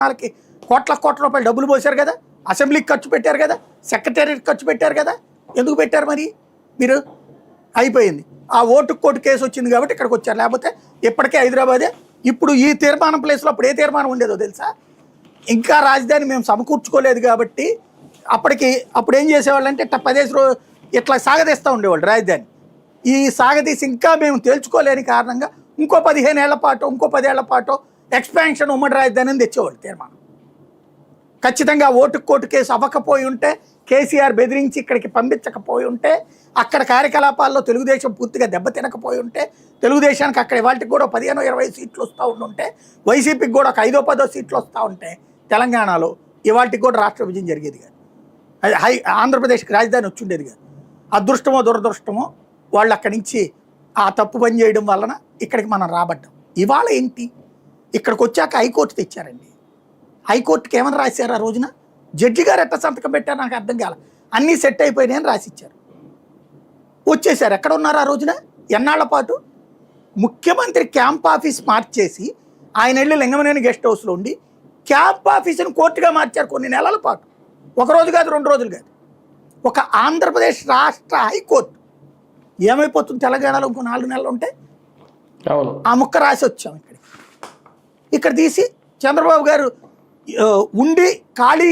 వాళ్ళకి కోట్ల కోట్ల రూపాయలు డబ్బులు పోసారు కదా, అసెంబ్లీకి ఖర్చు పెట్టారు కదా, సెక్రటేరియట్ ఖర్చు పెట్టారు కదా, ఎందుకు పెట్టారు మరి మీరు? అయిపోయింది. ఆ ఓటుకు కోటు కేసు వచ్చింది కాబట్టి ఇక్కడికి వచ్చారు, లేకపోతే ఇప్పటికే హైదరాబాదే. ఇప్పుడు ఈ తీర్మానం ప్లేస్లో అప్పుడు ఏ తీర్మానం ఉండేదో తెలుసా? ఇంకా రాజధాని మేము సమకూర్చుకోలేదు కాబట్టి అప్పుడు ఏం చేసేవాళ్ళు అంటే 10 ఇట్లా సాగదీస్తూ ఉండేవాళ్ళు రాజధాని. ఈ సాగదీసి ఇంకా మేము తేల్చుకోలేని కారణంగా ఇంకో 15 ఏళ్ల పాటు, ఇంకో 10 ఏళ్ల పాటు ఎక్స్పాన్షన్ ఉమ్మడి రాజధాని అని తెచ్చేవాళ్ళు తీర్మానం. ఖచ్చితంగా ఓటుకు కోటు కేసు అవ్వకపోయి ఉంటే, కేసీఆర్ బెదిరించి ఇక్కడికి పంపించకపోయి ఉంటే, అక్కడ కార్యకలాపాల్లో తెలుగుదేశం పూర్తిగా దెబ్బతినకపోయి ఉంటే, తెలుగుదేశానికి అక్కడ ఇవాళకి కూడా 15-20 సీట్లు వస్తూ ఉంటే, వైసీపీకి కూడా ఒక 5-10 సీట్లు వస్తూ ఉంటే తెలంగాణలో ఇవాళకి కూడా రాష్ట్ర విభజన జరిగేది కాదు. ఆంధ్రప్రదేశ్కి రాజధాని వచ్చిండేది కాదు. అదృష్టమో దురదృష్టమో వాళ్ళు అక్కడి నుంచి ఆ తప్పు పని చేయడం వలన ఇక్కడికి మనం రాబడ్డాం. ఇవాళ ఏంటి, ఇక్కడికి వచ్చాక హైకోర్టు తెచ్చారండి. హైకోర్టుకి ఏమని రాశారు ఆ రోజున? జడ్జి గారు ఎట్లా సంతకం పెట్టారు నాకు అర్థం కాల. అన్నీ సెట్ అయిపోయినాయని రాసిచ్చారు, వచ్చేసారు. ఎక్కడ ఉన్నారు ఆ రోజున? ఎన్నాళ్ల పాటు ముఖ్యమంత్రి క్యాంప్ ఆఫీస్ మార్చేసి ఆయన వెళ్ళి లింగమనేని గెస్ట్ హౌస్లో ఉండి క్యాంప్ ఆఫీస్ని కోర్టుగా మార్చారు కొన్ని నెలల పాటు. 1 రోజు కాదు, 2 రోజులు కాదు. ఒక ఆంధ్రప్రదేశ్ రాష్ట్ర హైకోర్టు ఏమైపోతుంది తెలంగాణలో ఇంకో 4 నెలలు ఉంటే? ఆ ముక్క రాసి వచ్చాం ఇక్కడ తీసి చంద్రబాబు గారు ఉండి ఖాళీ